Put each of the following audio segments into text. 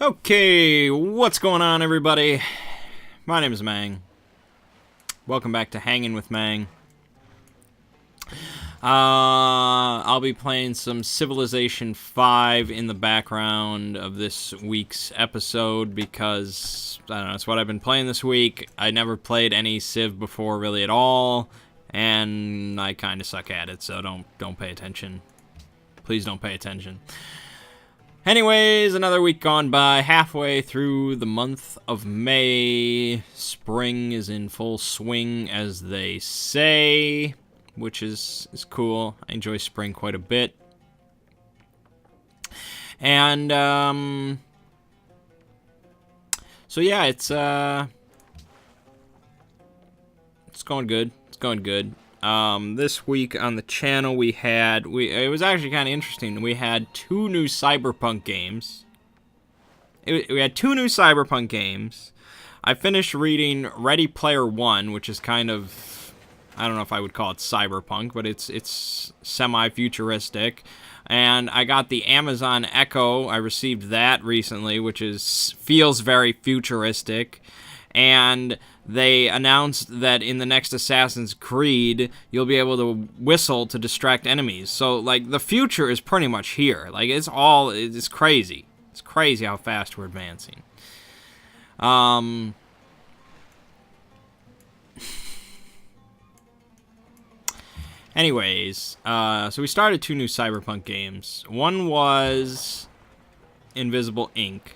Okay, what's going on, everybody? My name is Mangg. Welcome back to Hanging with Mangg. I'll be playing some Civilization 5 in the background of this week's episode because, I don't know, it's what I've been playing this week. I never played any Civ before really at all, and I kind of suck at it, so don't pay attention. Please don't pay attention. Anyways, another week gone by, halfway through the month of May. Spring is in full swing, as they say, which is cool. I enjoy spring quite a bit. And, so yeah, it's going good. It's going good. This week on the channel it was actually kind of interesting. We had two new Cyberpunk games. We had two new Cyberpunk games. I finished reading Ready Player One, which is kind of, I don't know if I would call it cyberpunk, but it's semi-futuristic. And I got the Amazon Echo. I received that recently, which feels very futuristic. And they announced that in the next Assassin's Creed, you'll be able to whistle to distract enemies. So, like, the future is pretty much here. Like, it's crazy. It's crazy how fast we're advancing. Anyways, so we started two new Cyberpunk games. One was Invisible Ink.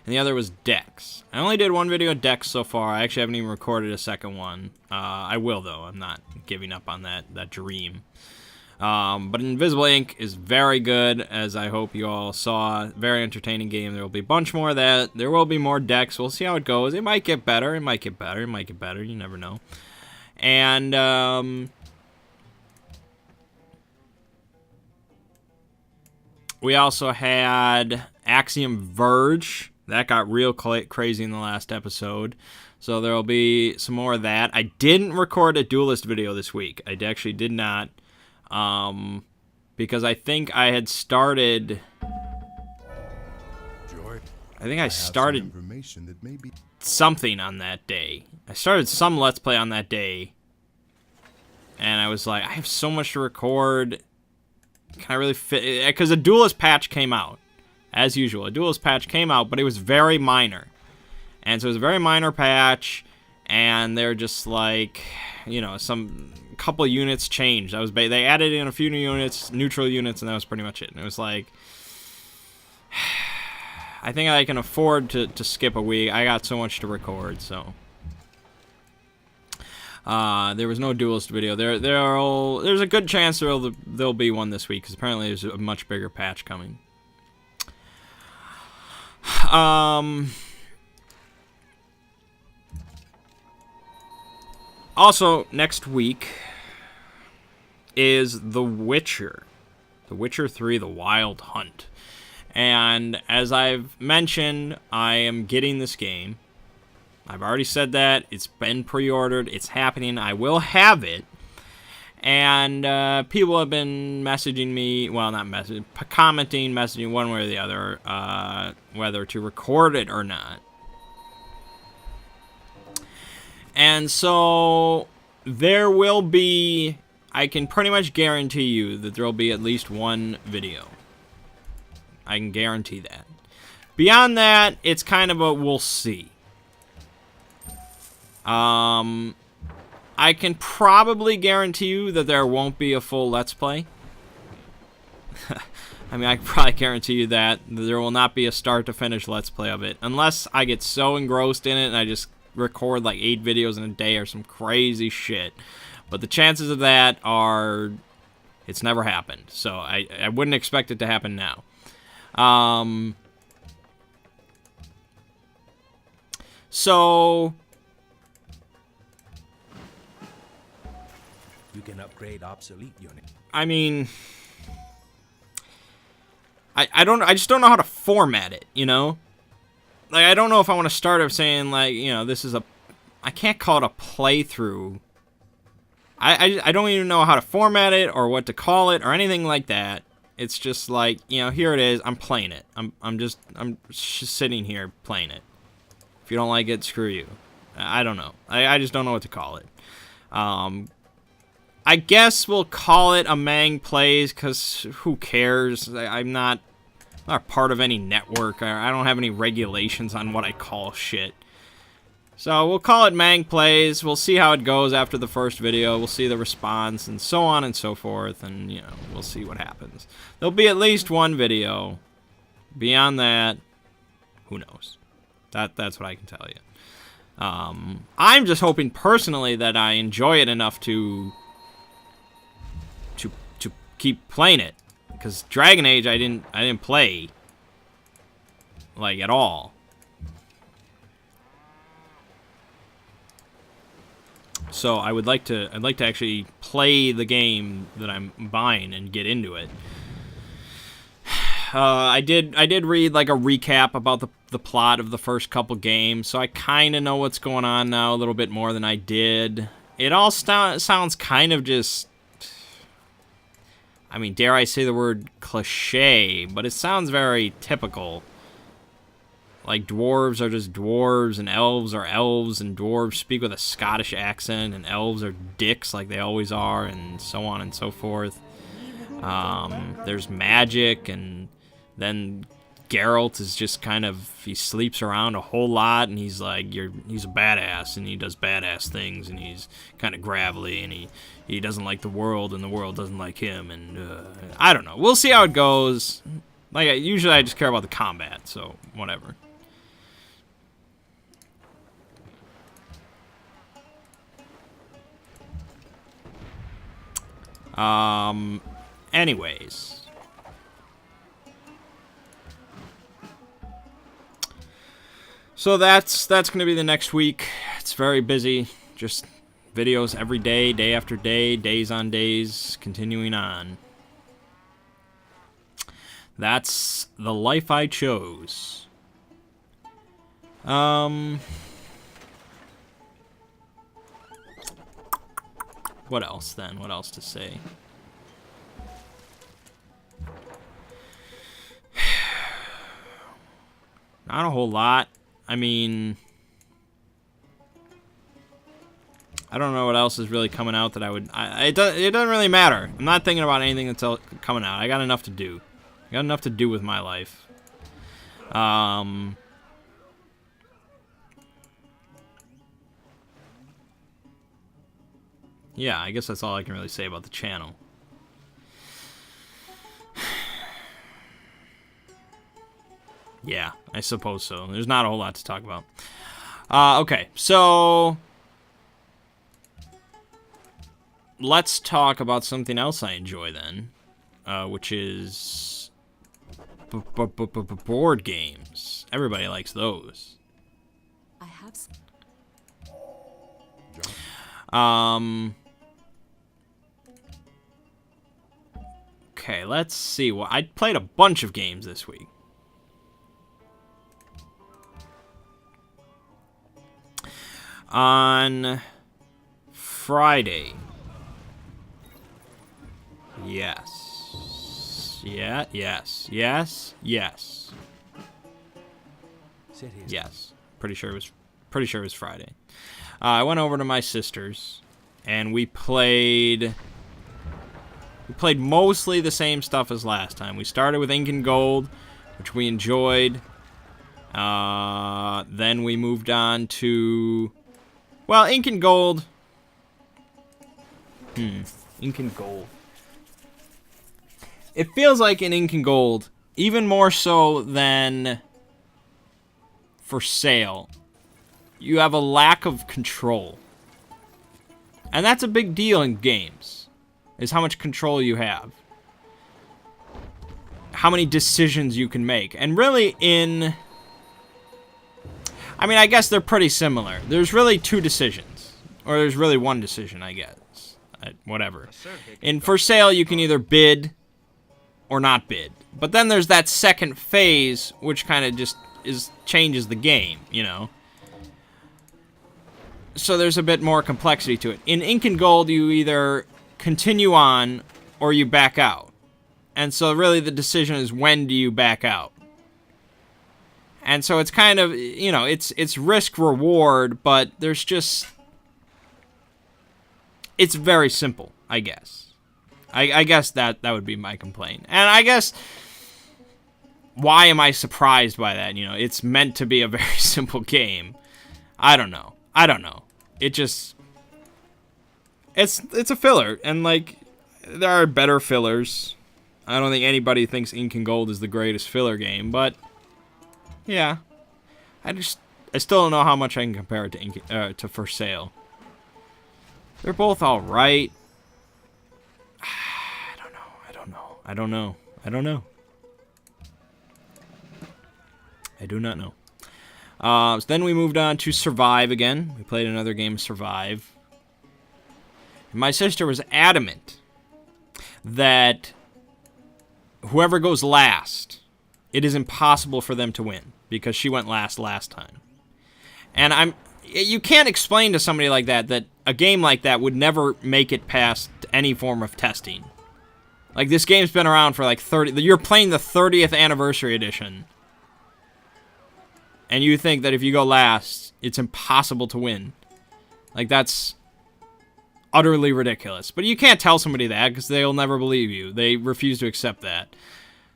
And the other was Dex. I only did one video of Dex so far. I actually haven't even recorded a second one. I will, though. I'm not giving up on that dream. But Invisible Ink is very good, as I hope you all saw. Very entertaining game. There will be a bunch more of that. There will be more Dex. We'll see how it goes. It might get better. It might get better. It might get better. You never know. And, we also had Axiom Verge. That got real crazy in the last episode. So there will be some more of that. I didn't record a Duelist video this week. I actually did not. Because I think I had started... I think I started something on that day. I started some Let's Play on that day. And I was like, I have so much to record. Can I really fit? Because a Duelist patch came out. As usual, a Duelist patch came out, but it was very minor. And so it was a very minor patch, and they're just like, you know, some couple units changed. They added in a few new units, neutral units, and that was pretty much it. And it was like, I think I can afford to skip a week. I got so much to record, so. There was no Duelist video. There's a good chance there'll be one this week, because apparently there's a much bigger patch coming. Also, next week is The Witcher. The Witcher 3, The Wild Hunt. And as I've mentioned, I am getting this game. I've already said that. It's been pre-ordered. It's happening. I will have it. And people have been messaging me, well, not messaging, messaging one way or the other, whether to record it or not. And so there will be, I can pretty much guarantee you that there will be at least one video. I can guarantee that. Beyond that, it's kind of a we'll see. I can probably guarantee you that there won't be a full Let's Play. I mean, I can probably guarantee you that there will not be a start-to-finish Let's Play of it. Unless I get so engrossed in it and I just record like 8 videos in a day or some crazy shit. But the chances of that are... it's never happened. So I wouldn't expect it to happen now. So... you can upgrade obsolete unit. I mean, I just don't know how to format it, you know? Like, I don't know if I want to start off saying, like, you know, this is I can't call it a playthrough. I don't even know how to format it or what to call it or anything like that. It's just like, you know, here it is. I'm playing it. I'm just sitting here playing it. If you don't like it, screw you. I don't know. I just don't know what to call it. I guess we'll call it a Mangg Plays, because who cares? I'm not part of any network. I don't have any regulations on what I call shit. So we'll call it Mangg Plays. We'll see how it goes after the first video. We'll see the response and so on and so forth. And, you know, we'll see what happens. There'll be at least one video. Beyond that, who knows? That's what I can tell you. I'm just hoping personally that I enjoy it enough to keep playing it, because Dragon Age I didn't play like at all. So I'd like to actually play the game that I'm buying and get into it. I did read like a recap about the plot of the first couple games, so I kind of know what's going on now a little bit more than I did. It all sounds kind of just, I mean, dare I say the word cliche, but it sounds very typical. Like, dwarves are just dwarves, and elves are elves, and dwarves speak with a Scottish accent, and elves are dicks like they always are, and so on and so forth. There's magic, and then Geralt is just kind of, he sleeps around a whole lot, and he's like, he's a badass, and he does badass things, and he's kind of gravelly, and he doesn't like the world, and the world doesn't like him, and I don't know. We'll see how it goes. Like, usually I just care about the combat, so whatever. Anyways. So that's going to be the next week. It's very busy. Just videos every day, day after day, days on days, continuing on. That's the life I chose. What else then? What else to say? Not a whole lot. I mean, I don't know what else is really coming out that I would... It doesn't really matter. I'm not thinking about anything that's coming out. I got enough to do. I got enough to do with my life. Yeah, I guess that's all I can really say about the channel. Yeah, I suppose so. There's not a whole lot to talk about. Okay, so let's talk about something else I enjoy then, which is board games. Everybody likes those. I have some. Okay, let's see. Well, I played a bunch of games this week. On Friday. Yes. Yeah, yes. Yes. Yes. Sit here. Yes. Pretty sure it was Friday. I went over to my sister's and we played mostly the same stuff as last time. We started with Ink and Gold, which we enjoyed. Then we moved on to, well, Ink and Gold. Ink and Gold. It feels like in Ink and Gold, even more so than For Sale, you have a lack of control. And that's a big deal in games, is how much control you have. How many decisions you can make. And really I mean, I guess they're pretty similar. There's really two decisions. Or there's really one decision, I guess. Whatever. In For Sale, you can either bid or not bid. But then there's that second phase, which kind of just changes the game, you know? So there's a bit more complexity to it. In Ink and Gold, you either continue on or you back out. And so really the decision is, when do you back out? And so it's kind of, you know, it's risk reward, but there's just, it's very simple, I guess. I guess that would be my complaint. And I guess, why am I surprised by that? You know, it's meant to be a very simple game. I don't know. It just, it's a filler, and like, there are better fillers. I don't think anybody thinks Ink and Gold is the greatest filler game, but yeah, I still don't know how much I can compare it to to For Sale. They're both all right. I don't know. I do not know. So then we moved on to Survive again. We played another game of Survive. And my sister was adamant that whoever goes last, it is impossible for them to win, because she went last time. And you can't explain to somebody like that a game like that would never make it past any form of testing. Like, this game's been around for like 30... You're playing the 30th anniversary edition. And you think that if you go last, it's impossible to win. Like, that's utterly ridiculous. But you can't tell somebody that, because they'll never believe you. They refuse to accept that.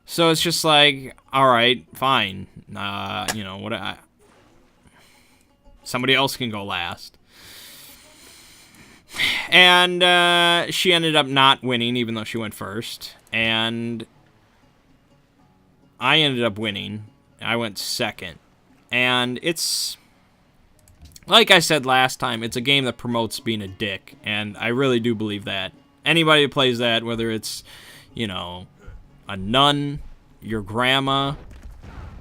So it's just like, alright, fine. You know, somebody else can go last. And she ended up not winning, even though she went first. And I ended up winning. I went second. And it's, like I said last time, it's a game that promotes being a dick. And I really do believe that. Anybody who plays that, whether it's, you know, a nun, your grandma,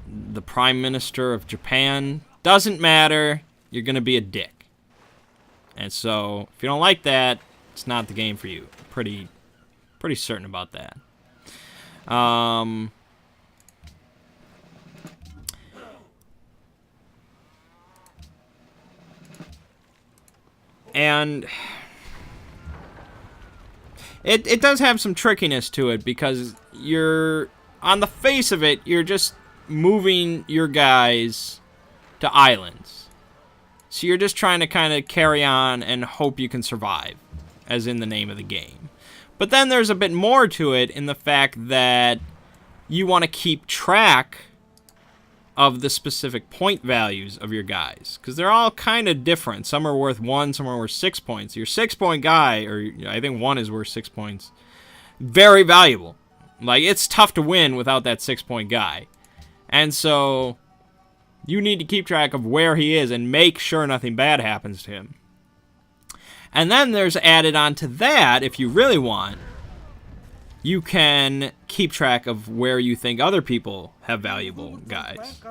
the Prime Minister of Japan, doesn't matter. You're going to be a dick. And so, if you don't like that, it's not the game for you. Pretty certain about that. And it does have some trickiness to it, because you're, on the face of it, you're just moving your guys to islands. So you're just trying to kind of carry on and hope you can survive, as in the name of the game. But then there's a bit more to it, in the fact that you want to keep track of the specific point values of your guys, because they're all kind of different. Some are worth 1, some are worth 6 points. Your 6-point guy, or I think 1 is worth 6 points, very valuable. Like, it's tough to win without that 6-point guy. And so you need to keep track of where he is and make sure nothing bad happens to him. And then there's added on to that, if you really want, you can keep track of where you think other people have valuable guys.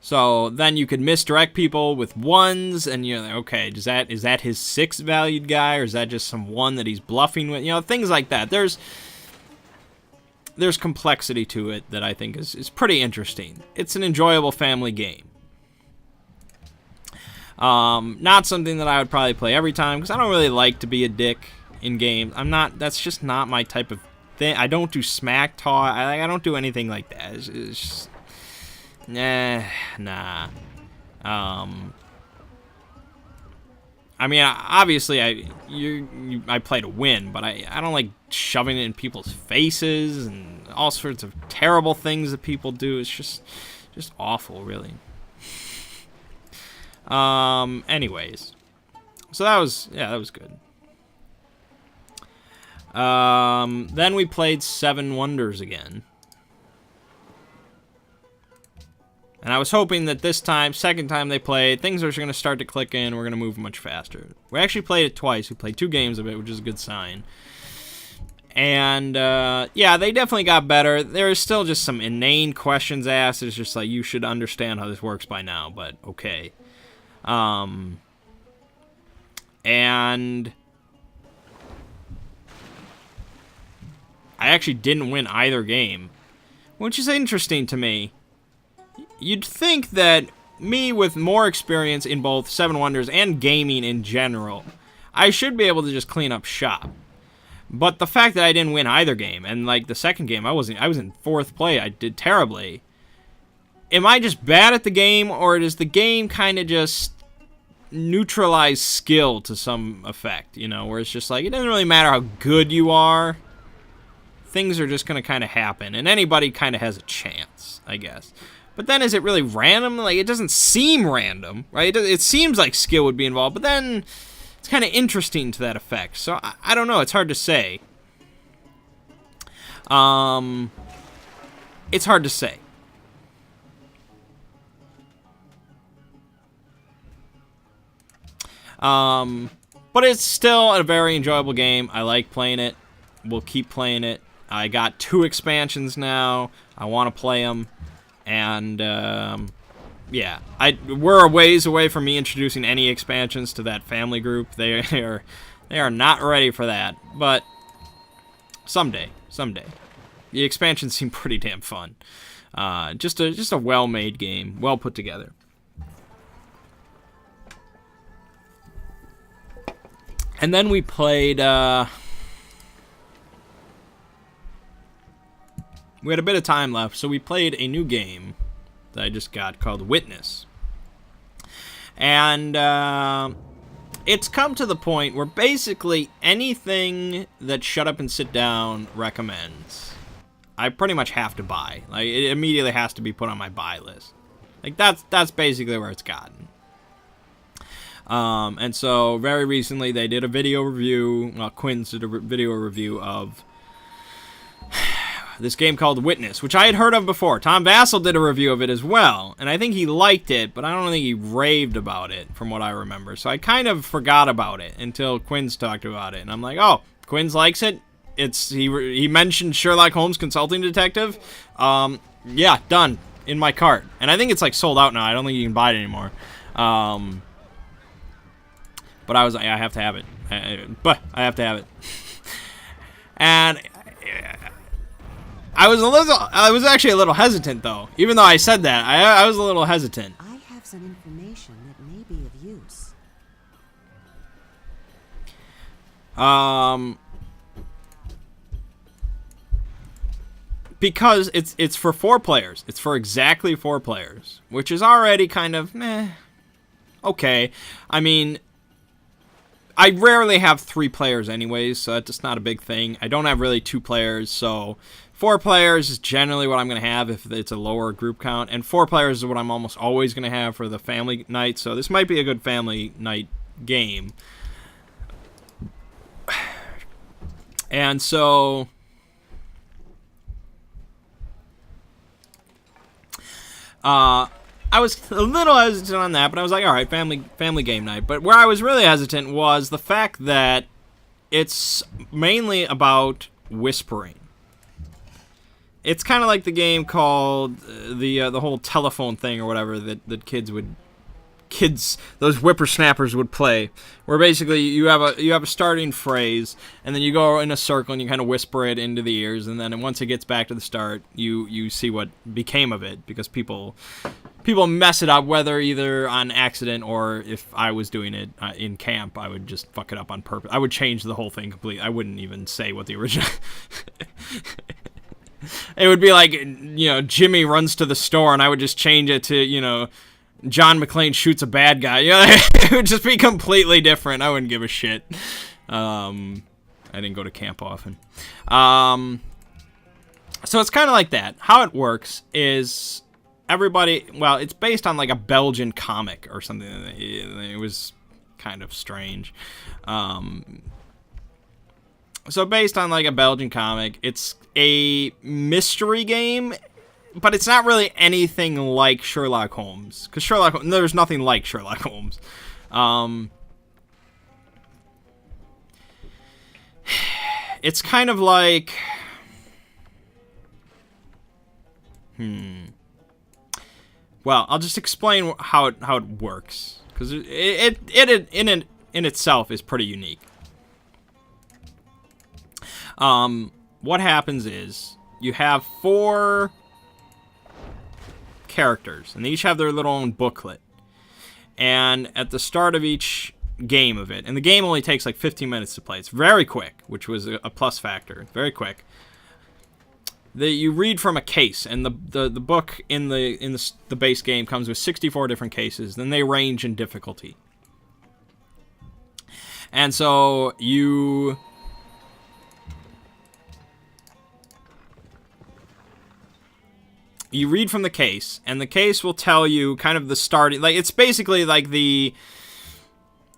So then you could misdirect people with 1s, and you're like, okay, is that his 6 valued guy, or is that just some 1 that he's bluffing with? You know, things like that. There's complexity to it that I think is pretty interesting. It's an enjoyable family game. Not something that I would probably play every time, because I don't really like to be a dick in games. That's just not my type of thing. I don't do smack talk. I don't do anything like that. It's just, nah. I mean, obviously, I play to win, but I don't like shoving it in people's faces and all sorts of terrible things that people do. It's just awful, really. Anyways, so that was good. Then we played Seven Wonders again. And I was hoping that this time, second time they played, things are going to start to click in, we're going to move much faster. We actually played it twice. We played 2 games of it, which is a good sign. And, yeah, they definitely got better. There's still just some inane questions asked. It's just like, you should understand how this works by now, but okay. And I actually didn't win either game, which is interesting to me. You'd think that me, with more experience in both Seven Wonders and gaming in general, I should be able to just clean up shop. But the fact that I didn't win either game, and like the second game, I was in fourth place. I did terribly. Am I just bad at the game, or does the game kind of just neutralize skill to some effect? You know, where it's just like, it doesn't really matter how good you are. Things are just going to kind of happen, and anybody kind of has a chance, I guess. But then is it really random? Like, it doesn't seem random, right? It seems like skill would be involved, but then it's kind of interesting to that effect. So, I don't know. It's hard to say. It's hard to say. But it's still a very enjoyable game. I like playing it. We'll keep playing it. I got 2 expansions now. I want to play them. And, yeah. We're a ways away from me introducing any expansions to that family group. They are not ready for that. But someday. The expansions seem pretty damn fun. Just a well-made game. Well put together. And then we played, we had a bit of time left, so we played a new game that I just got called Witness. And it's come to the point where basically anything that Shut Up and Sit Down recommends, I pretty much have to buy. Like, it immediately has to be put on my buy list. Like, that's basically where it's gotten. And so very recently they did a video review, Quinn's did a video review of this game called Witness, which I had heard of before. Tom Vassell did a review of it as well, and I think he liked it, but I don't think he raved about it from what I remember. So I kind of forgot about it until Quinn's talked about it, and I'm like, oh, Quinn's likes it. He mentioned Sherlock Holmes Consulting Detective. Yeah, done in my cart, and I think it's like sold out now. I don't think you can buy it anymore. But I was like, I have to have it. I have to have it. And I was actually a little hesitant, though. Even though I said that, I was a little hesitant. I have some information that may be of use. Because it's for 4 players. It's for exactly 4 players, which is already kind of meh. Okay, I mean, I rarely have 3 players anyways, so that's just not a big thing. I don't have really 2 players, so 4 players is generally what I'm going to have if it's a lower group count, and 4 players is what I'm almost always going to have for the family night, so this might be a good family night game. And so I was a little hesitant on that, but I was like, all right, family game night. But where I was really hesitant was the fact that it's mainly about whispering. It's kind of like the game called the whole telephone thing or whatever that those whippersnappers would play, where basically you have a starting phrase, and then you go in a circle and you kind of whisper it into the ears, and then once it gets back to the start, you see what became of it, because people mess it up, whether either on accident or if I was doing it in camp, I would just fuck it up on purpose. I would change the whole thing completely. I wouldn't even say what the original. It would be like, Jimmy runs to the store, and I would just change it to, John McClane shoots a bad guy. It would just be completely different. I wouldn't give a shit. I didn't go to camp often. So it's kind of like that. How it works is it's based on like a Belgian comic or something. It was kind of strange. So based on like a Belgian comic, it's a mystery game, but it's not really anything like Sherlock Holmes, because there's nothing like Sherlock Holmes. It's kind of like, well, I'll just explain how it works, because it in itself is pretty unique. What happens is you have 4 characters, and they each have their little own booklet. And at the start of each game of it, and the game only takes like 15 minutes to play. It's very quick, which was a plus factor. Very quick. You read from a case, and the book in the base game comes with 64 different cases. Then they range in difficulty, and so you read from the case, and the case will tell you kind of the starting. Like, it's basically like the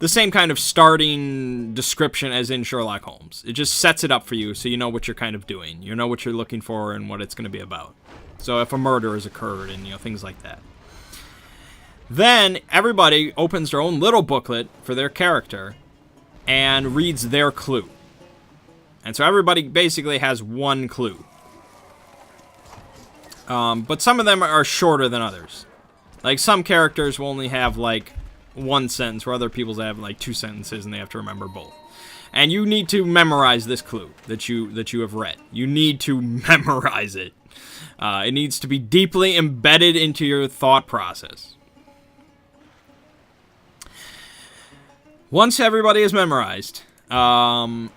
same kind of starting description as in Sherlock Holmes. It just sets it up for you so you know what you're kind of doing. You know what you're looking for and what it's going to be about. So if a murder has occurred and, things like that. Then everybody opens their own little booklet for their character and reads their clue. And so everybody basically has one clue. But some of them are shorter than others. Like, some characters will only have, like, one sentence, where other people's have like 2 sentences and they have to remember both. And you need to memorize this clue that you have read. You need to memorize it. It needs to be deeply embedded into your thought process. Once everybody is memorized, then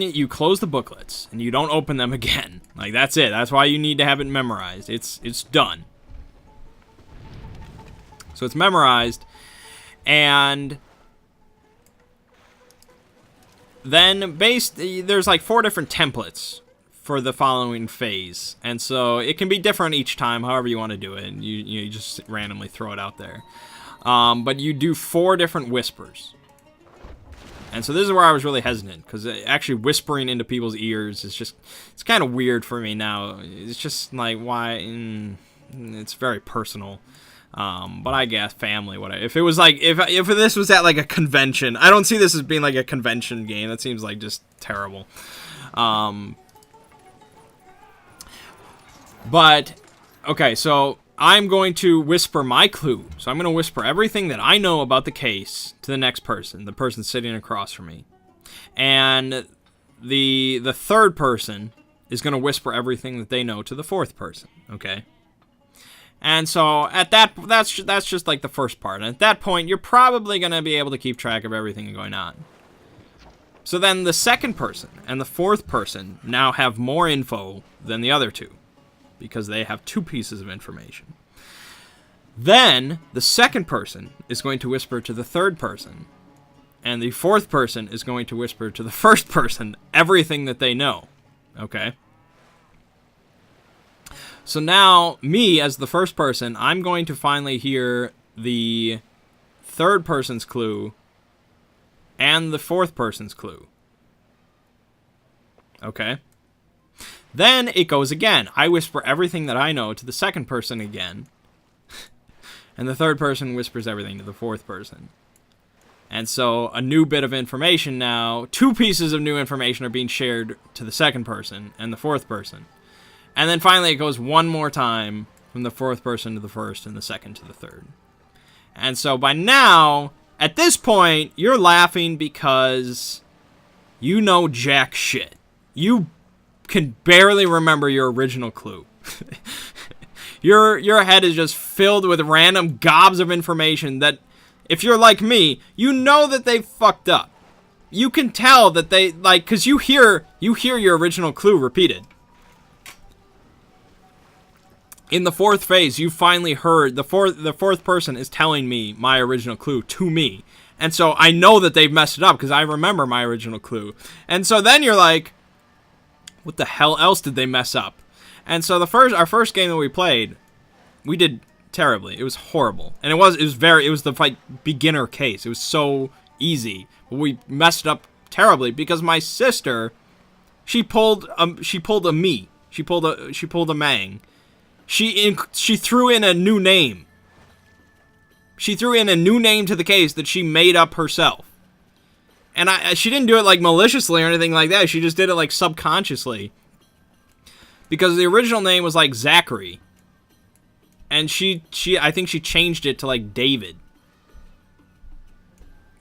you close the booklets and you don't open them again. Like, that's it. That's why you need to have it memorized. It's done. So it's memorized, and then there's like 4 different templates for the following phase, and so it can be different each time, however you want to do it. And you just randomly throw it out there, but you do 4 different whispers. And so this is where I was really hesitant, because actually whispering into people's ears is it's kind of weird for me now. It's just like, why? It's very personal. But I guess family, whatever. If it was like, if this was at like a convention, I don't see this as being like a convention game. That seems like just terrible. But, okay, so I'm going to whisper my clue. So I'm going to whisper everything that I know about the case to the next person, the person sitting across from me. And the third person is going to whisper everything that they know to the fourth person, okay? And so at that's just like the first part. And at that point, you're probably going to be able to keep track of everything going on. So then the second person and the fourth person now have more info than the other two, because they have 2 pieces of information. Then the second person is going to whisper to the third person, and the fourth person is going to whisper to the first person everything that they know. Okay? So now, me, as the first person, I'm going to finally hear the third person's clue and the fourth person's clue. Okay? Then it goes again. I whisper everything that I know to the second person again. And the third person whispers everything to the fourth person. And so a new bit of information now, 2 pieces of new information are being shared to the second person and the fourth person. And then finally it goes one more time from the fourth person to the first and the second to the third. And so by now, at this point, you're laughing because you know jack shit. You can barely remember your original clue. Your head is just filled with random gobs of information that, if you're like me, you know that they fucked up. You can tell that they, like, because you hear your original clue repeated. In the fourth phase, you finally heard the fourth person is telling me my original clue to me. And so I know that they've messed it up because I remember my original clue. And so then you're like, what the hell else did they mess up? And so our first game that we played, we did terribly. It was horrible. And it was the like beginner case. It was so easy. But we messed it up terribly because my sister, she pulled a Mangg. She threw in a new name. She threw in a new name to the case that she made up herself. And she didn't do it like maliciously or anything like that. She just did it like subconsciously. Because the original name was like Zachary. And I think she changed it to like David.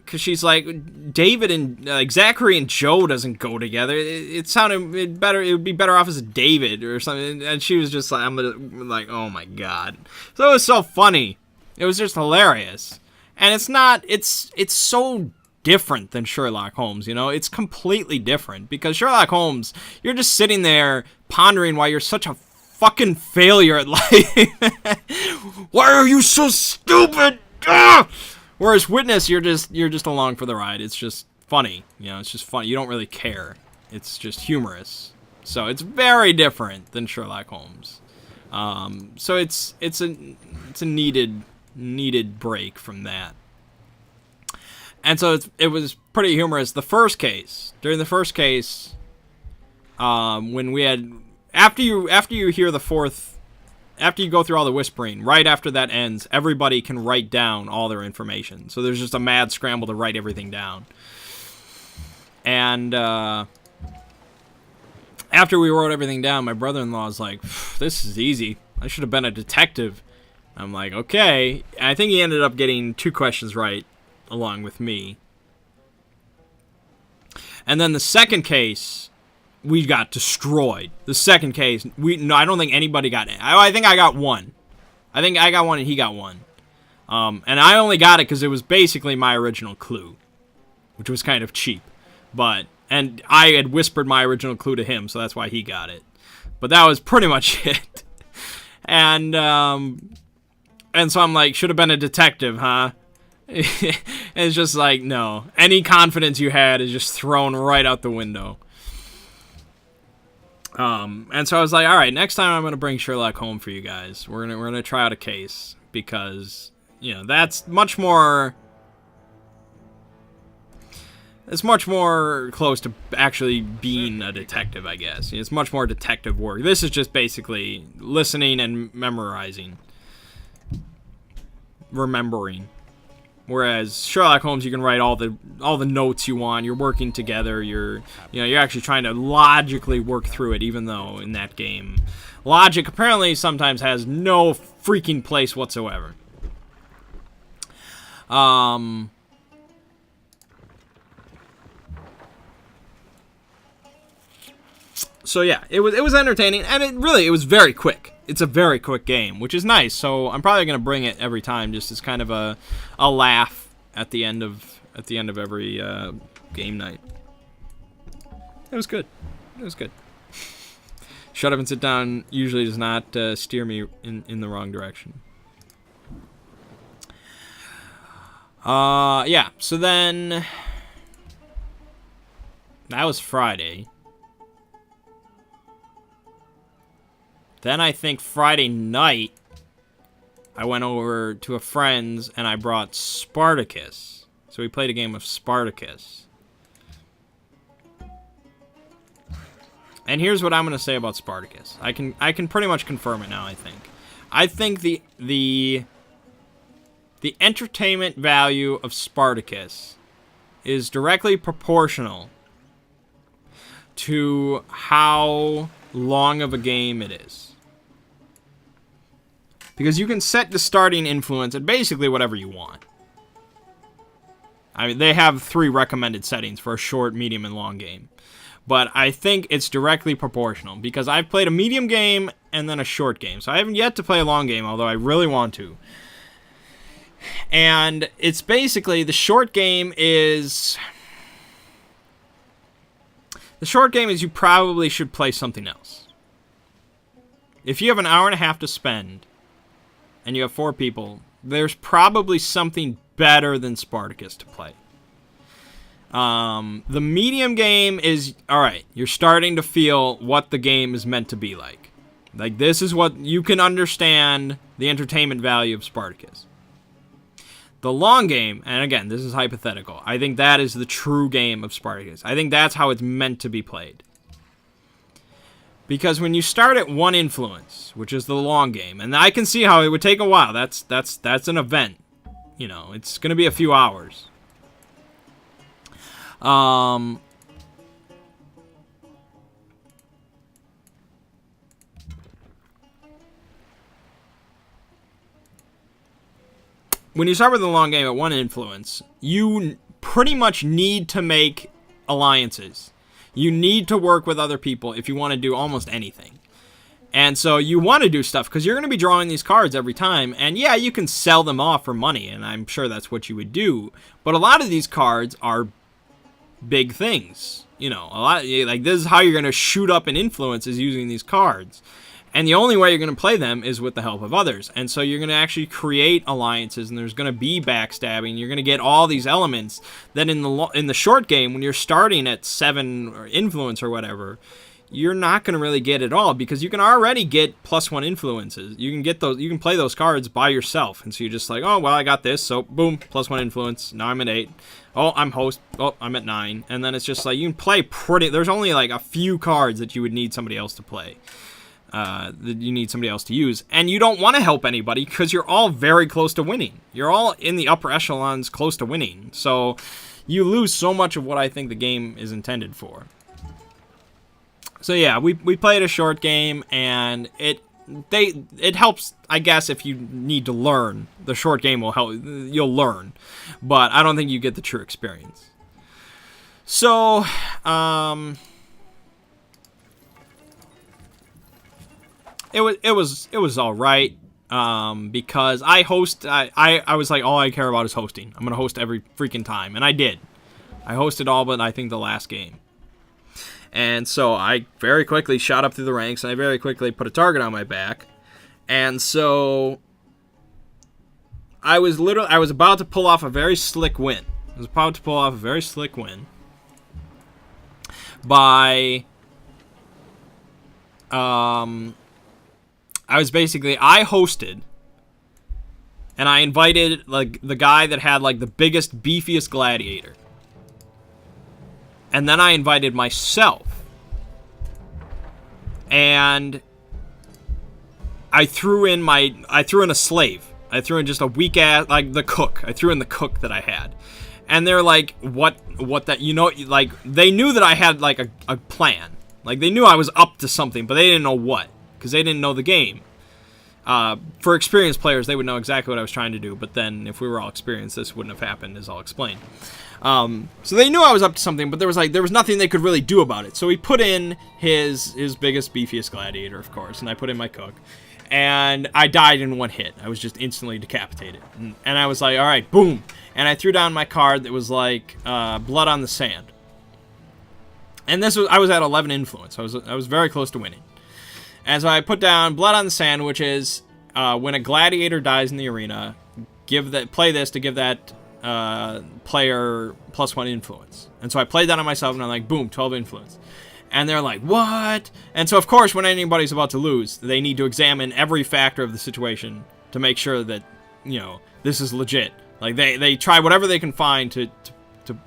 Because she's like, David and like Zachary and Joe doesn't go together. It sounded better. It would be better off as a David or something. And she was just like, I'm like, oh my god. So it was so funny. It was just hilarious. And it's not, it's so different than Sherlock Holmes, you know? It's completely different, because Sherlock Holmes, you're just sitting there pondering why you're such a fucking failure at life. Why are you so stupid? Ah! Whereas Witness, you're just along for the ride. It's just funny, you know? It's just funny. You don't really care. It's just humorous. So it's very different than Sherlock Holmes. So it's a needed break from that. And so it was pretty humorous. During the first case, when we had, after you hear the fourth, after you go through all the whispering, right after that ends, everybody can write down all their information. So there's just a mad scramble to write everything down. And after we wrote everything down, my brother-in-law was like, "This is easy. I should have been a detective." I'm like, "Okay." And I think he ended up getting 2 questions right, along with me. And then the second case, we got destroyed. The second case, I don't think anybody got it. I think I got 1. I think I got 1 and he got 1. And I only got it because it was basically my original clue, which was kind of cheap. And I had whispered my original clue to him, so that's why he got it. But that was pretty much it. And so I'm like, should have been a detective, huh? It's just like, no. Any confidence you had is just thrown right out the window. And so I was like, all right, next time I'm going to bring Sherlock home for you guys. We're going to try out a case, because, you know, that's much more... It's much more close to actually being a detective, I guess. It's much more detective work. This is just basically listening and remembering. Whereas Sherlock Holmes, you can write all the notes you want. You're working together. You're actually trying to logically work through it. Even though in that game, logic apparently sometimes has no freaking place whatsoever. So yeah, it was entertaining, and it was very quick. It's a very quick game, which is nice. So I'm probably gonna bring it every time, just as kind of a laugh at the end of every game night. It was good. It was good. Shut up and sit down usually does not steer me in the wrong direction. Yeah. So then that was Friday. Then I think Friday night, I went over to a friend's and I brought Spartacus. So we played a game of Spartacus. And here's what I'm going to say about Spartacus. I can pretty much confirm it now, I think. I think the entertainment value of Spartacus is directly proportional to how long of a game it is. Because you can set the starting influence at basically whatever you want. I mean, they have 3 recommended settings for a short, medium, and long game. But I think it's directly proportional, because I've played a medium game and then a short game. So I haven't yet to play a long game, although I really want to. And it's basically, the short game is you probably should play something else. If you have an hour and a half to spend, and you have 4 people, there's probably something better than Spartacus to play. The medium game is, alright, you're starting to feel what the game is meant to be like. Like, this is what you can understand the entertainment value of Spartacus. The long game, and again, this is hypothetical, I think that is the true game of Spartacus. I think that's how it's meant to be played. Because when you start at 1 influence, which is the long game, and I can see how it would take a while. That's an event. You know, it's going to be a few hours. When you start with the long game at 1 influence, you pretty much need to make alliances. You need to work with other people if you want to do almost anything. And so you want to do stuff because you're going to be drawing these cards every time. And yeah, you can sell them off for money, and I'm sure that's what you would do. But a lot of these cards are big things. You know, a lot like this is how you're going to shoot up in influence is using these cards. And the only way you're going to play them is with the help of others. And so you're going to actually create alliances, and there's going to be backstabbing. You're going to get all these elements that in the short game, when you're starting at 7 or influence or whatever, you're not going to really get it all because you can already get +1 influences. You can get those. You can play those cards by yourself, and so you're just like, oh well, I got this, so boom, +1 influence. Now I'm at 8. Oh, I'm host. Oh, I'm at 9. And then it's just like you can play pretty. There's only like a few cards that you would need somebody else to play. That you need somebody else to use, and you don't want to help anybody because you're all very close to winning. You're all in the upper echelons, close to winning. So you lose so much of what I think the game is intended for. So yeah, we played a short game, and it helps, I guess, if you need to learn. The short game will help. You'll learn, but I don't think you get the true experience. So, it was all right, because I was like, all I care about is hosting. I'm gonna host every freaking time, and I did. I hosted all but I think the last game. And so I very quickly shot up through the ranks, and I very quickly put a target on my back. And so I was about to pull off a very slick win. By I hosted, and I invited like the guy that had like the biggest, beefiest gladiator. And then I invited myself. And I threw in a slave. I threw in just a weak ass, like the cook. I threw in the cook that I had. And they're like, what that, you know, like, they knew that I had like a plan. Like, they knew I was up to something, but they didn't know what, because they didn't know the game. For experienced players, they would know exactly what I was trying to do, but then if we were all experienced, this wouldn't have happened, as I'll explain. So they knew I was up to something, but there was nothing they could really do about it. So he put in his biggest, beefiest gladiator, of course, and I put in my cook. And I died in one hit. I was just instantly decapitated. And I was like, all right, boom. And I threw down my card that was like Blood on the Sand. And I was at 11 influence. I was very close to winning. And so I put down Blood on the Sand, which is when a gladiator dies in the arena, play this to give that player +1 influence. And so I played that on myself, and I'm like, boom, 12 influence. And they're like, what? And so, of course, when anybody's about to lose, they need to examine every factor of the situation to make sure that, you know, this is legit. Like, they try whatever they can find to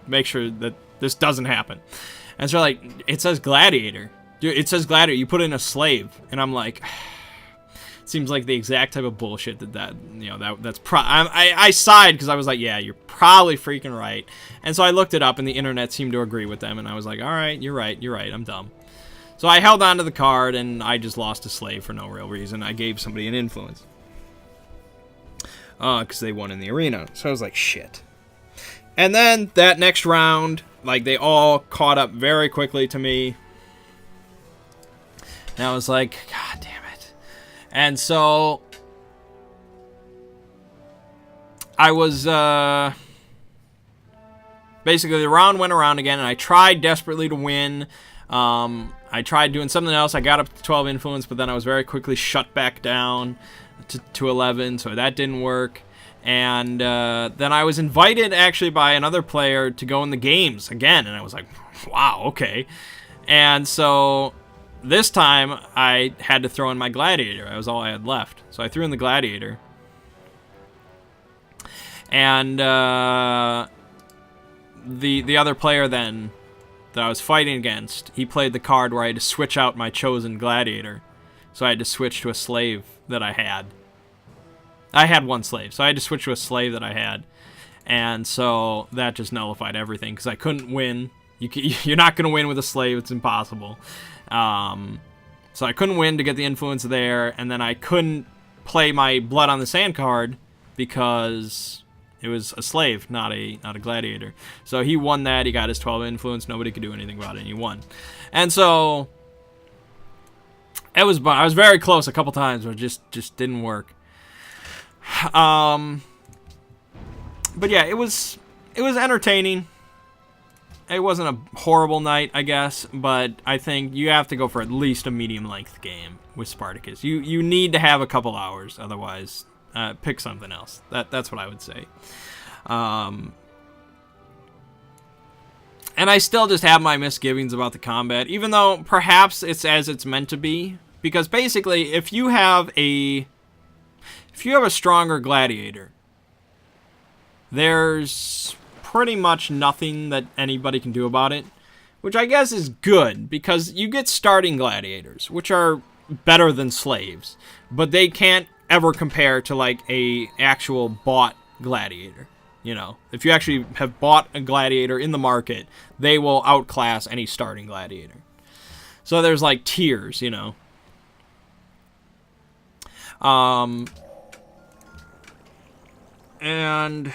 make sure that this doesn't happen. And so, like, it says gladiator. Dude, it says gladiator. You put in a slave. And I'm like, seems like the exact type of bullshit I sighed because I was like, yeah, you're probably freaking right. And so I looked it up, and the internet seemed to agree with them, and I was like, all right, you're right, I'm dumb. So I held on to the card, and I just lost a slave for no real reason. I gave somebody an influence because they won in the arena. So I was like, shit. And then that next round, like, they all caught up very quickly to me, and I was like, god damn it. And so I was, basically the round went around again, and I tried desperately to win. I tried doing something else. I got up to 12 influence, but then I was very quickly shut back down to 11, so that didn't work. And then I was invited, actually, by another player to go in the games again, and I was like, wow, okay. And so this time, I had to throw in my gladiator. That was all I had left. So I threw in the gladiator. And the other player then that I was fighting against, he played the card where I had to switch out my chosen gladiator. So I had to switch to a slave that I had. I had one slave, so I had to switch to a slave that I had. And so that just nullified everything, because I couldn't win. You're not going to win with a slave. It's impossible. So I couldn't win to get the influence there, and then I couldn't play my Blood on the Sand card because it was a slave, not a gladiator. So he won that. He got his 12 influence. Nobody could do anything about it, and he won. And so It was, I was very close a couple times, but it just didn't work. But yeah, it was entertaining. It wasn't a horrible night, I guess, but I think you have to go for at least a medium-length game with Spartacus. You need to have a couple hours, otherwise, pick something else. That's what I would say. And I still just have my misgivings about the combat, even though perhaps it's as it's meant to be. Because basically, if you have a stronger gladiator, there's pretty much nothing that anybody can do about it, which I guess is good, because you get starting gladiators, which are better than slaves, but they can't ever compare to like a actual bought gladiator. You know, if you actually have bought a gladiator in the market, they will outclass any starting gladiator. So there's like tiers, you know. And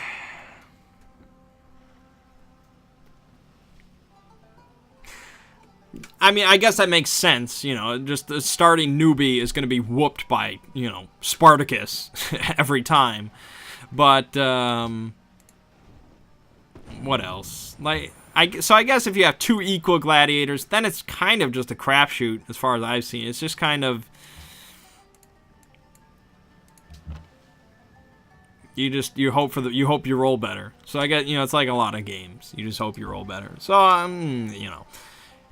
I mean, I guess that makes sense, you know, just the starting newbie is going to be whooped by, you know, Spartacus every time. But, what else? Like, so I guess if you have two equal gladiators, then it's kind of just a crapshoot as far as I've seen. It's just kind of, you hope you roll better. So I guess, you know, it's like a lot of games. You just hope you roll better. So you know,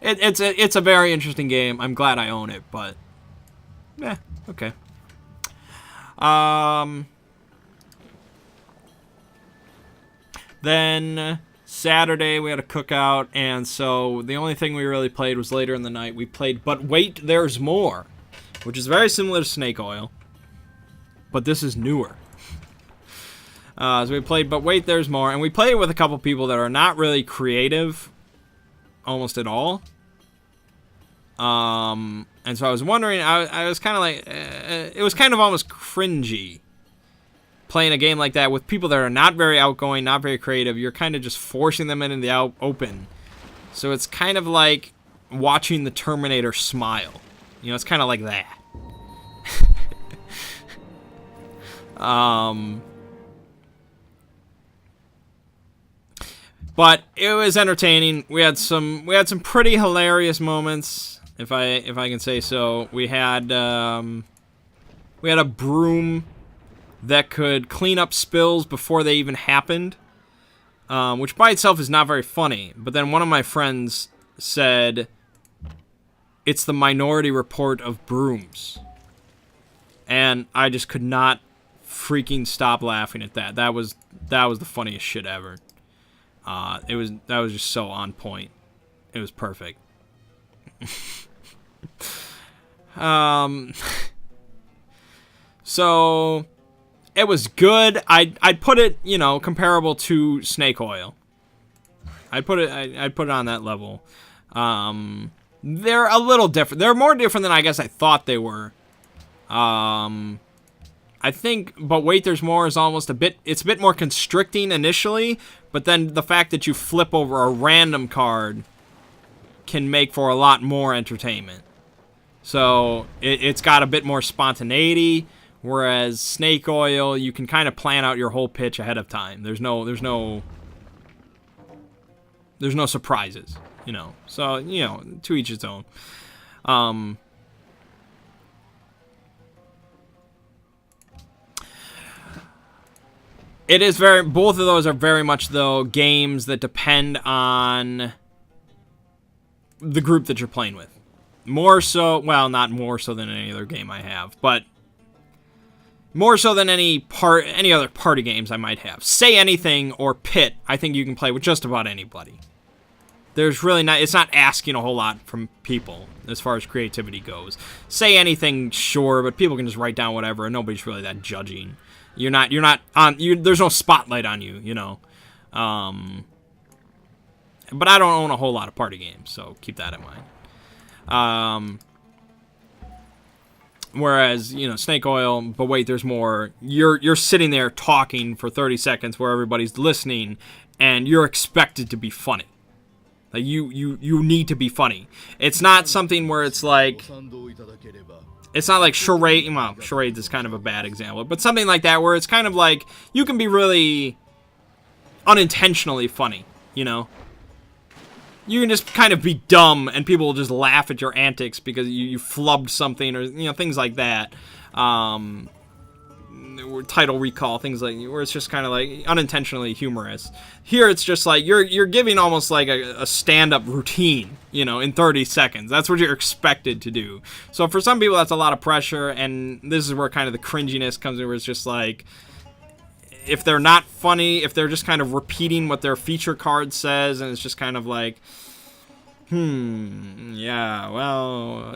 it's a very interesting game. I'm glad I own it, but okay. Then Saturday we had a cookout, and so the only thing we really played was later in the night. We played But Wait, There's More, which is very similar to Snake Oil, but this is newer. So we played But Wait, There's More, and we played it with a couple people that are not really creative almost at all. And so I was wondering, I was kind of like, it was kind of almost cringy playing a game like that with people that are not very outgoing, not very creative. You're kind of just forcing them into the open. So it's kind of like watching the Terminator smile. You know, it's kind of like that. But it was entertaining. We had some pretty hilarious moments, if I can say so. We had a broom that could clean up spills before they even happened, which by itself is not very funny. But then one of my friends said, "It's the Minority Report of brooms," and I just could not freaking stop laughing at that. That was the funniest shit ever. That was just so on point. It was perfect. So it was good. I'd put it, you know, comparable to Snake Oil. I'd put it on that level. They're a little different. They're more different than I guess I thought they were. I think But Wait, There's More is almost it's a bit more constricting initially, but then the fact that you flip over a random card can make for a lot more entertainment. So it's got a bit more spontaneity, whereas Snake Oil, you can kind of plan out your whole pitch ahead of time. There's no surprises, you know. So, you know, to each its own. It is both of those are very much, though, games that depend on the group that you're playing with. More so, well, not more so than any other game I have, but more so than any other party games I might have. Say Anything or Pit, I think you can play with just about anybody. There's really it's not asking a whole lot from people as far as creativity goes. Say Anything, sure, but people can just write down whatever, and nobody's really that judging. You're not on, there's no spotlight on you, you know. But I don't own a whole lot of party games, so keep that in mind. Whereas, you know, Snake Oil, But Wait, There's More, you're sitting there talking for 30 seconds where everybody's listening, and you're expected to be funny. Like, you need to be funny. It's not something where it's like... It's not like charade. Well, charades is kind of a bad example. But something like that where it's kind of like... You can be really unintentionally funny, you know? You can just kind of be dumb and people will just laugh at your antics because you flubbed something or, you know, things like that. Title recall, things like where it's just kind of like unintentionally humorous. Here it's just like you're giving almost like a stand-up routine, you know, in 30 seconds. That's what you're expected to do. So for some people that's a lot of pressure, and this is where kind of the cringiness comes in, where it's just like, if they're not funny, if they're just kind of repeating what their feature card says, and it's just kind of like, yeah, well,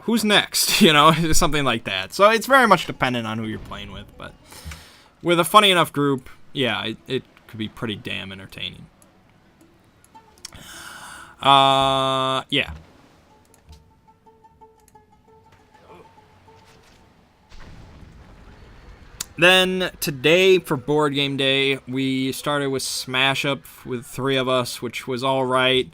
who's next? You know, something like that. So it's very much dependent on who you're playing with, but with a funny enough group, yeah, it could be pretty damn entertaining. Yeah. Then today for board game day, we started with Smash Up with 3 of us, which was all right.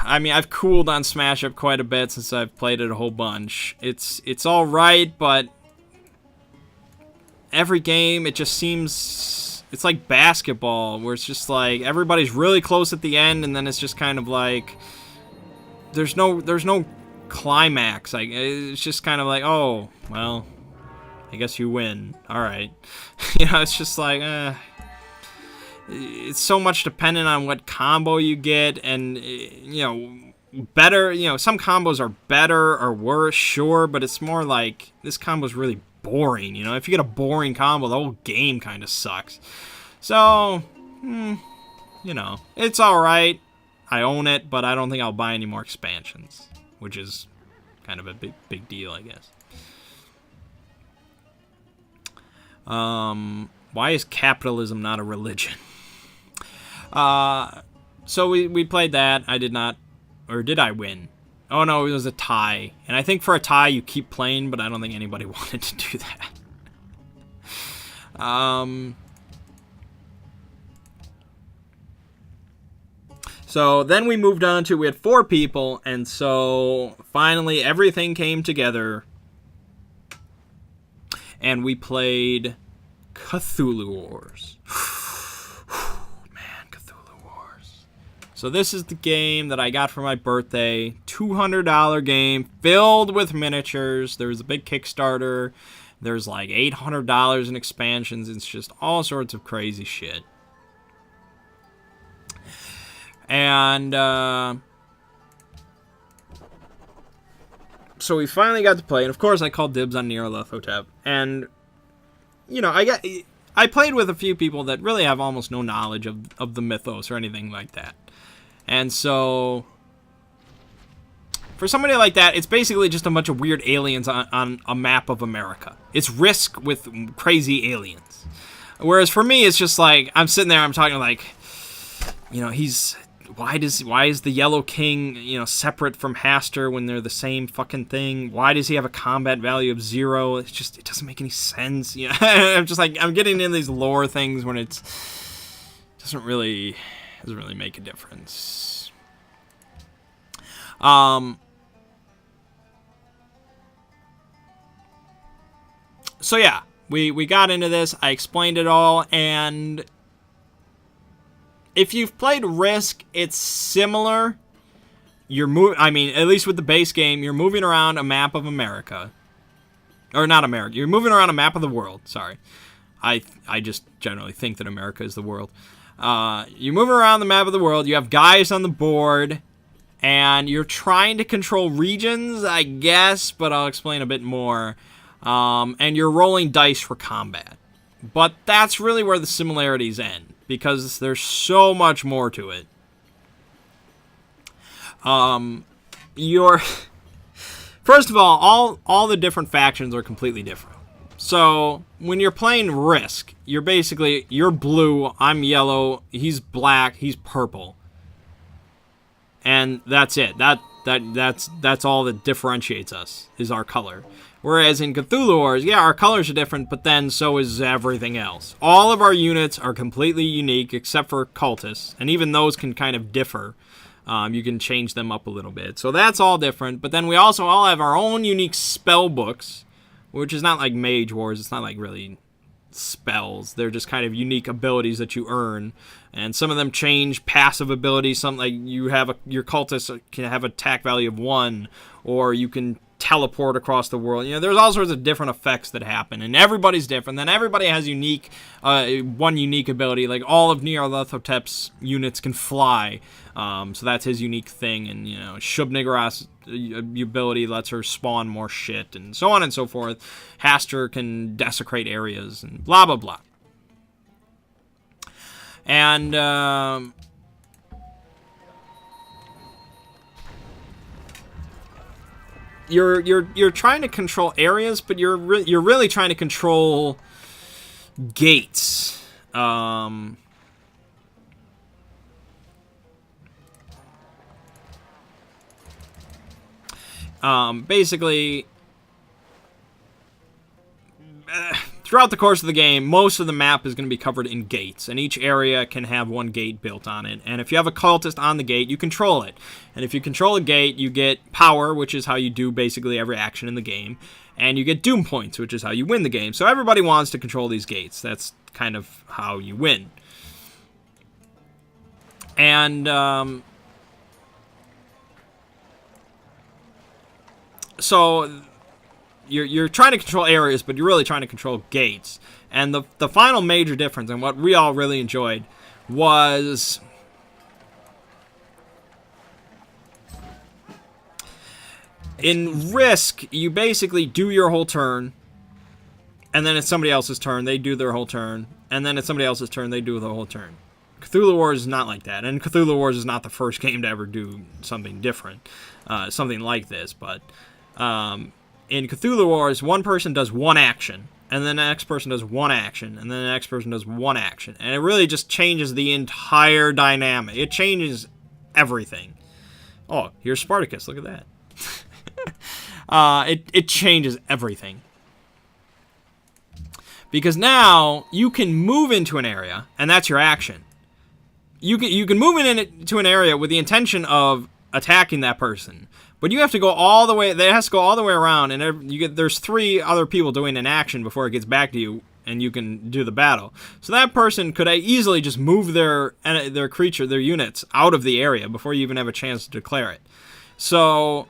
I mean, I've cooled on Smash Up quite a bit since I've played it a whole bunch. It's all right, but every game it just seems it's like basketball, where it's just like everybody's really close at the end, and then it's just kind of like there's no climax. Like, it's just kind of like, oh well, I guess you win. All right, you know, it's just like it's so much dependent on what combo you get, and you know, better, you know, some combos are better or worse, sure, but it's more like this combo's really boring, you know. If you get a boring combo, the whole game kind of sucks. So, you know, it's all right. I own it, but I don't think I'll buy any more expansions, which is kind of a big deal, I guess. Why is capitalism not a religion? So we played that. I did not, or did I win? Oh no, it was a tie. And I think for a tie you keep playing, but I don't think anybody wanted to do that. So then we moved on to, we had 4 people, and so finally everything came together. And we played Cthulhu Wars. Man, Cthulhu Wars. So this is the game that I got for my birthday. $200 game filled with miniatures. There was a big Kickstarter. There's like $800 in expansions. It's just all sorts of crazy shit. And so we finally got to play, and of course I called dibs on Nyarlathotep. And you know, I played with a few people that really have almost no knowledge of the mythos or anything like that. And so for somebody like that, it's basically just a bunch of weird aliens on a map of America. It's Risk with crazy aliens. Whereas for me, it's just like, I'm sitting there, I'm talking like, you know, why is the Yellow King, you know, separate from Haster when they're the same fucking thing? Why does he have a combat value of 0? It's just, it doesn't make any sense. You know, I'm just like, I'm getting into these lore things when it doesn't really make a difference. So yeah, we got into this. I explained it all, and if you've played Risk, it's similar. I mean, at least with the base game, you're moving around a map of America. Or not America. You're moving around a map of the world. Sorry. I just generally think that America is the world. You move around the map of the world. You have guys on the board. And you're trying to control regions, I guess. But I'll explain a bit more. And you're rolling dice for combat. But that's really where the similarities end, because there's so much more to it. First of all the different factions are completely different. So when you're playing Risk, you're blue, I'm yellow, he's black, he's purple. And that's it. That's all that differentiates us, is our color. Whereas in Cthulhu Wars, yeah, our colors are different, but then so is everything else. All of our units are completely unique except for cultists, and even those can kind of differ. You can change them up a little bit. So that's all different. But then we also all have our own unique spell books, which is not like Mage Wars. It's not like really spells. They're just kind of unique abilities that you earn. And some of them change passive abilities. Some, like, you have your cultists can have attack value of 1, or you can teleport across the world. There's all sorts of different effects that happen, and everybody's different. Then everybody has one unique ability. Like, all of Nyarlathotep's units can fly, so that's his unique thing. And Shub-Niggurath's ability lets her spawn more shit, and so on and so forth. Hastur can desecrate areas, and blah blah blah. And you're trying to control areas, but you're really trying to control gates. Basically, throughout the course of the game, most of the map is going to be covered in gates, and each area can have one gate built on it. And if you have a cultist on the gate, you control it. And if you control a gate, you get power, which is how you do basically every action in the game. And you get doom points, which is how you win the game. So everybody wants to control these gates. That's kind of how you win. And so you're trying to control areas, but you're really trying to control gates. And the final major difference, and what we all really enjoyed, was in Risk, you basically do your whole turn, and then it's somebody else's turn, they do their whole turn, and then it's somebody else's turn, they do the whole turn. Cthulhu Wars is not like that, and Cthulhu Wars is not the first game to ever do something different, something like this, but in Cthulhu Wars, one person does one action, and then the next person does one action, and then the next person does one action, and it really just changes the entire dynamic. It changes everything. Oh, here's Spartacus, look at that. It changes everything. Because now, you can move into an area, and that's your action. You can move into an area with the intention of attacking that person, but you have to go all the way. It has to go all the way around, and there's 3 other people doing an action before it gets back to you, and you can do the battle. So that person could easily just move their creature, their units, out of the area before you even have a chance to declare it. So,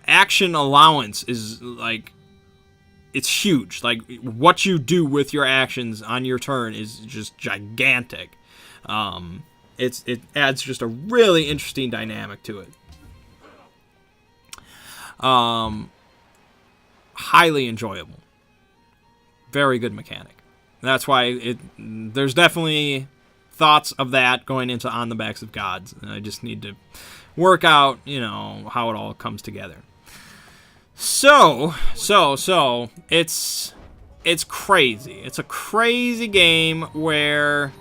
action allowance is like, it's huge. Like, what you do with your actions on your turn is just gigantic. It adds just a really interesting dynamic to it. Highly enjoyable. Very good mechanic. That's why there's definitely thoughts of that going into On the Backs of Gods. And I just need to work out, how it all comes together. So it's crazy. It's a crazy game where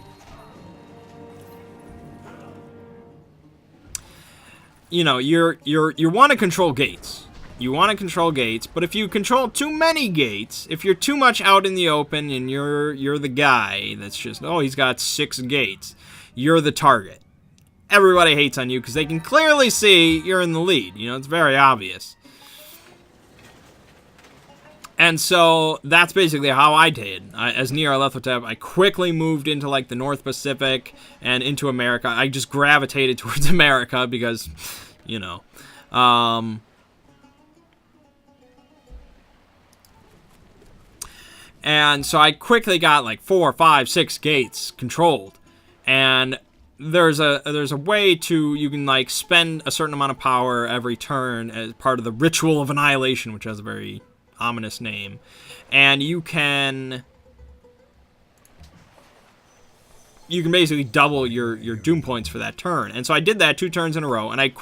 you want to control gates. You want to control gates, but if you control too many gates, if you're too much out in the open and you're the guy that's just, he's got 6 gates, you're the target. Everybody hates on you because they can clearly see you're in the lead. It's very obvious. And so that's basically how I did. As Nyarlathotep, I quickly moved into like the North Pacific and into America. I just gravitated towards America because, and so I quickly got like 4, 5, 6 gates controlled. And there's a way you can like spend a certain amount of power every turn as part of the Ritual of Annihilation, which has a very ominous name, and you can basically double your doom points for that turn. And so I did that 2 turns in a row, and I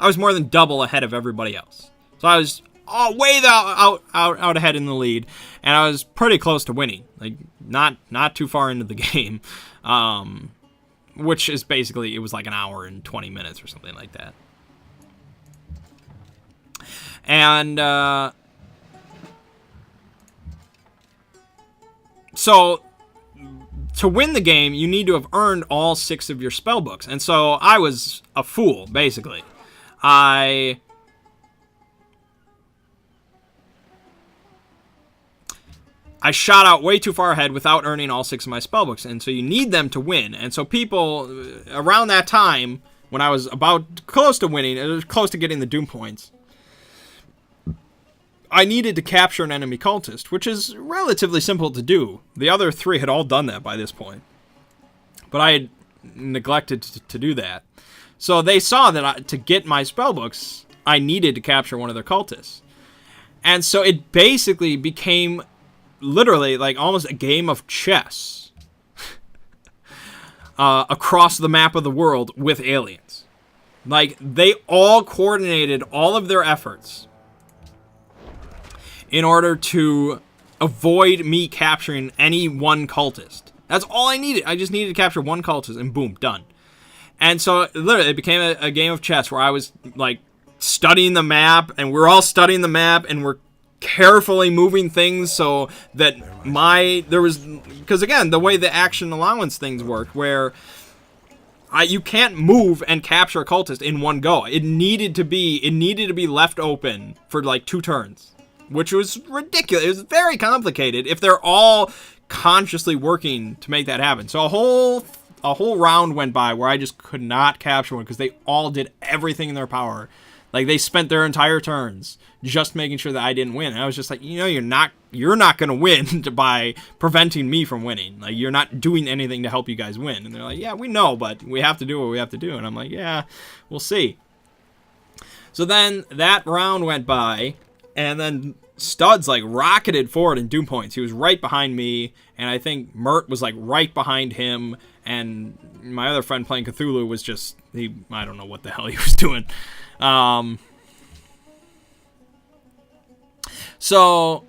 was more than double ahead of everybody else. So I was way out ahead in the lead, and I was pretty close to winning, like not too far into the game, which is basically, it was like an hour and 20 minutes or something like that. And so to win the game, you need to have earned all 6 of your spell books. And so I was a fool, basically. I shot out way too far ahead without earning all 6 of my spell books. And so you need them to win. And so people, around that time, when I was about close to winning, it was close to getting the Doom points, I needed to capture an enemy cultist, which is relatively simple to do. The other 3 had all done that by this point. But I had neglected to do that. So they saw that to get my spellbooks, I needed to capture one of their cultists. And so it basically became literally like almost a game of chess across the map of the world with aliens. Like, they all coordinated all of their efforts in order to avoid me capturing any one cultist. That's all I needed. I just needed to capture one cultist, and boom, done. And so, literally, it became a game of chess where I was, like, studying the map, and we're all studying the map, and we're carefully moving things so that because, again, the way the action allowance things work, where you can't move and capture a cultist in one go. It needed to be left open for, like, 2 turns. Which was ridiculous. It was very complicated if they're all consciously working to make that happen. So a whole round went by where I just could not capture one because they all did everything in their power. Like, they spent their entire turns just making sure that I didn't win. And I was just like, you're not going to win by preventing me from winning. Like, you're not doing anything to help you guys win. And they're like, yeah, we know, but we have to do what we have to do. And I'm like, yeah, we'll see. So then that round went by. And then Studs, like, rocketed forward in Doom points. He was right behind me, and I think Mert was, like, right behind him, and my other friend playing Cthulhu was just, I don't know what the hell he was doing. So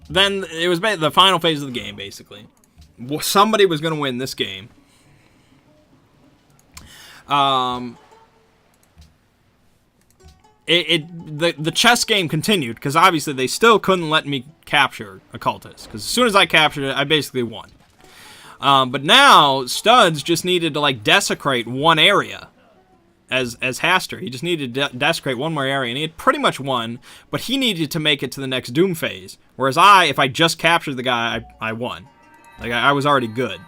then it was the final phase of the game, basically. Somebody was going to win this game. The chess game continued because obviously they still couldn't let me capture a cultist, because as soon as I captured it, I basically won. But now Studs just needed to, like, desecrate one area as Haster. He just needed to desecrate one more area, and he had pretty much won, but he needed to make it to the next Doom phase. Whereas if I just captured the guy, I won. Like, I was already good.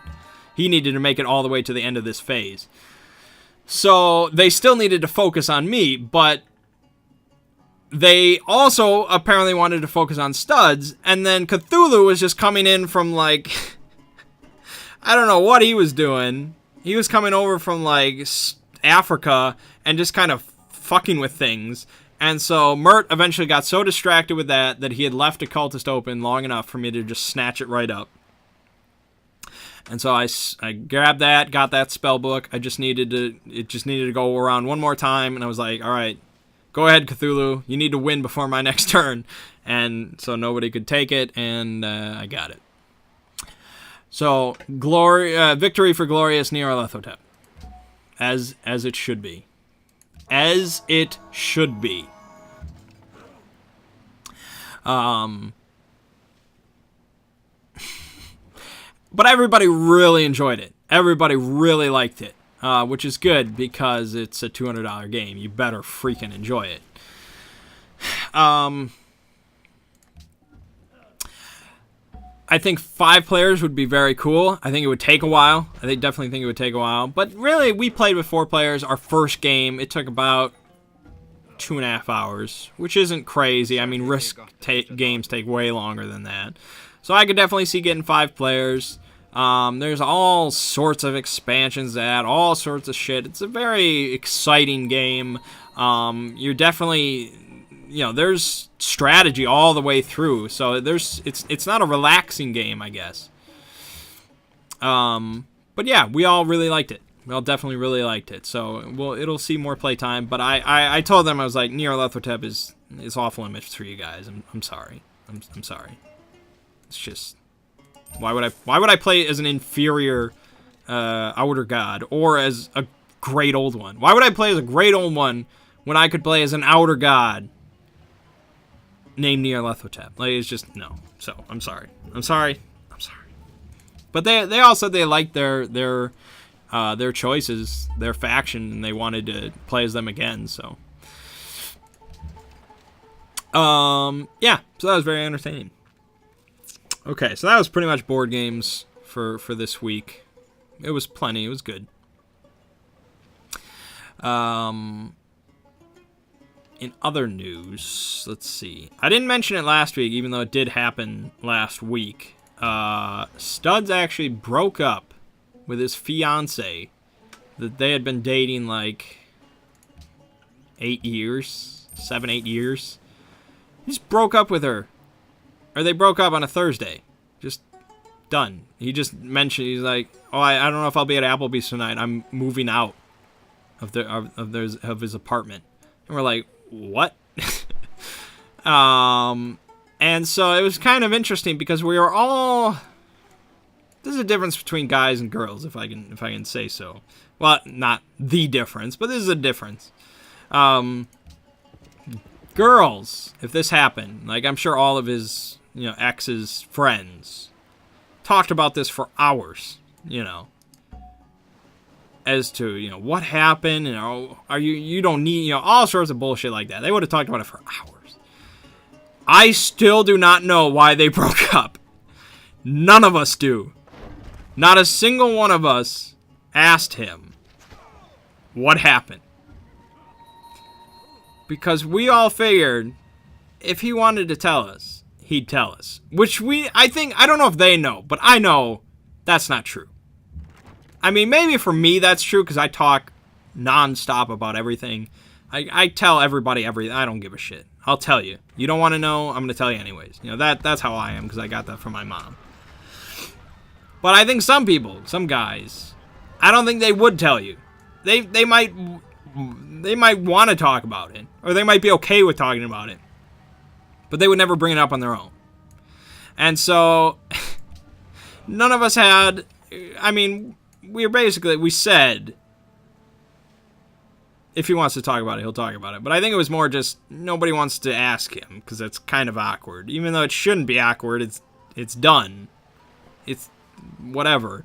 He needed to make it all the way to the end of this phase. So they still needed to focus on me, but they also apparently wanted to focus on Studs, and then Cthulhu was just coming in from, like, I don't know what he was doing. He was coming over from, like, Africa and just kind of fucking with things. And so Mert eventually got so distracted with that he had left a cultist open long enough for me to just snatch it right up. And so I grabbed that, got that spell book. It just needed to go around one more time, and I was like, all right, go ahead, Cthulhu. You need to win before my next turn. And so nobody could take it, and I got it. So, victory for glorious Nyarlathotep. As it should be. As it should be. But everybody really enjoyed it. Everybody really liked it. Which is good because it's a $200 game. You better freaking enjoy it. I think 5 players would be very cool. I think it would take a while. Definitely think it would take a while. But really, we played with 4 players. Our first game, it took about 2.5 hours, which isn't crazy. I mean, Risk games take way longer than that. So I could definitely see getting 5 players. There's all sorts of expansions all sorts of shit. It's a very exciting game. You're definitely, there's strategy all the way through. So it's not a relaxing game, I guess. But yeah, we all really liked it. We all definitely really liked it. So it'll see more playtime. But I told them, I was like, Nyarlathotep is off limits for you guys. I'm sorry. I'm sorry. It's just, why would I play as an inferior outer god or as a great old one? Why would I play as a great old one when I could play as an outer god named Nyarlathotep? Like, it's just, no. So, I'm sorry. But they all said they liked their choices, their faction, and they wanted to play as them again, so. Yeah, so that was very entertaining. Okay, so that was pretty much board games for this week. It was plenty. It was good. In other news, let's see. I didn't mention it last week, even though it did happen last week. Studs actually broke up with his fiance that they had been dating like 8 years, 7, 8 years. He just broke up with her. Or they broke up on a Thursday. Just done. He just mentioned, he's like, oh, I don't know if I'll be at Applebee's tonight. I'm moving out of his apartment. And we're like, what? And so it was kind of interesting because we were all... There's a difference between guys and girls, if I can say so. Well, not the difference, but there's a difference. Girls, if this happened, like I'm sure all of his, ex's friends talked about this for hours, as to, what happened, are you don't need, all sorts of bullshit like that. They would have talked about it for hours. I still do not know why they broke up. None of us do. Not a single one of us asked him what happened. Because we all figured if he wanted to tell us, he'd tell us. Which I don't know if they know, but I know that's not true. I mean, maybe for me that's true because I talk nonstop about everything. I tell everybody everything. I don't give a shit. I'll tell you. You don't want to know, I'm going to tell you anyways. That's how I am because I got that from my mom. But I think some people, some guys, I don't think they would tell you. They might want to talk about it, or they might be okay with talking about it, but they would never bring it up on their own. And so, none of us had, I mean, we said, if he wants to talk about it, he'll talk about it. But I think it was more just, nobody wants to ask him, because it's kind of awkward. Even though it shouldn't be awkward, it's done. It's whatever.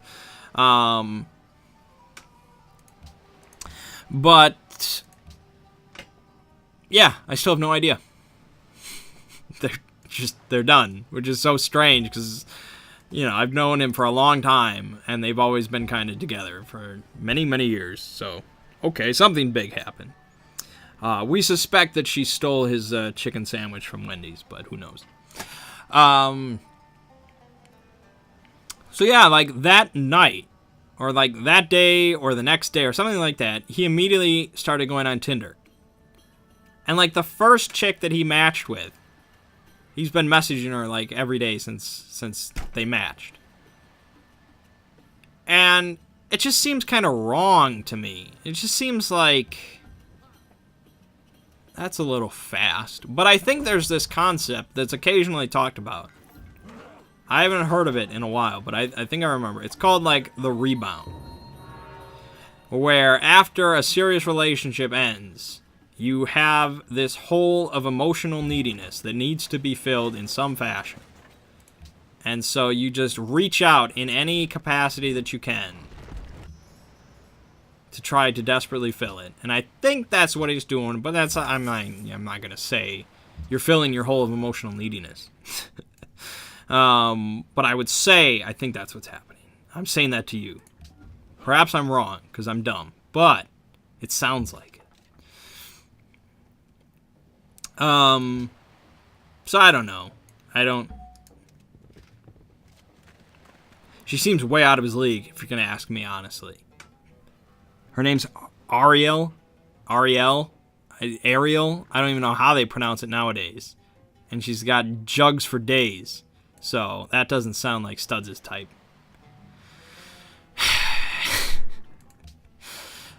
But, yeah, I still have no idea. They're done, which is so strange because, I've known him for a long time, and they've always been kind of together for many, many years. So, okay, something big happened. We suspect that she stole his chicken sandwich from Wendy's, but who knows? So, yeah, like that night, or like that day, or the next day, or something like that, he immediately started going on Tinder. And like the first chick that he matched with, he's been messaging her like every day since they matched. And it just seems kind of wrong to me. It just seems like that's a little fast. But I think there's this concept that's occasionally talked about. I haven't heard of it in a while, but I think I remember. It's called, like, the rebound. Where after a serious relationship ends, you have this hole of emotional neediness that needs to be filled in some fashion. And so you just reach out in any capacity that you can to try to desperately fill it. And I think that's what he's doing, but I'm not going to say you're filling your hole of emotional neediness. But I would say I think that's what's happening. I'm saying that to you. Perhaps I'm wrong, because I'm dumb. But it sounds like it. So I don't know. She seems way out of his league, if you're going to ask me honestly. Her name's Ariel. I don't even know how they pronounce it nowadays. And she's got jugs for days. So, that doesn't sound like Studs' type.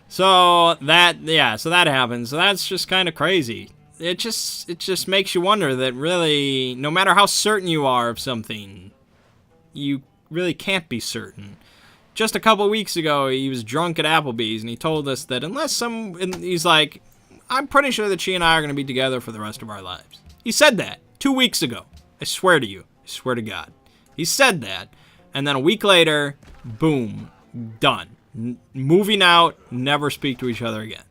So that happens. So that's just kind of crazy. It just makes you wonder that really, no matter how certain you are of something, you really can't be certain. just a couple weeks ago, he was drunk at Applebee's, and he told us that and he's like, I'm pretty sure that she and I are going to be together for the rest of our lives. He said that 2 weeks ago. I swear to you. I swear to God. He said that, and then a week later, boom, done. Moving out, never speak to each other again.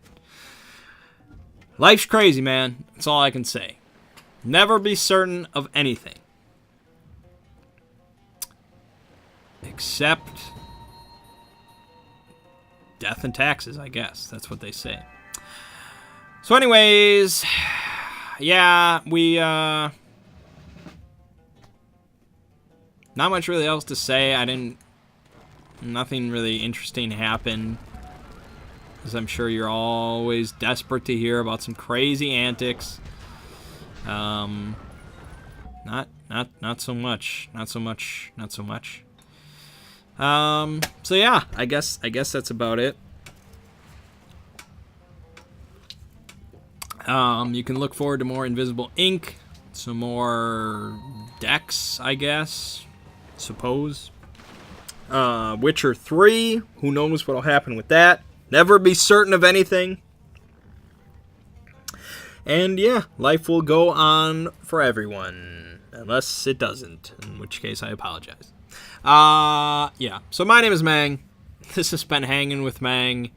Life's crazy, man. That's all I can say. Never be certain of anything. Except death and taxes, I guess. That's what they say. So anyways, yeah, we, not much really else to say. Nothing really interesting happened. As I'm sure you're always desperate to hear about some crazy antics. Not so much. So yeah, I guess that's about it. You can look forward to more Invisible Ink, some more decks, I guess, suppose. Witcher 3, who knows what'll happen with that. Never be certain of anything. And yeah, life will go on for everyone, unless it doesn't, in which case I apologize. Yeah, so my name is Mangg. This has been Hanging with Mangg.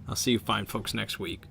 I'll see you fine folks next week.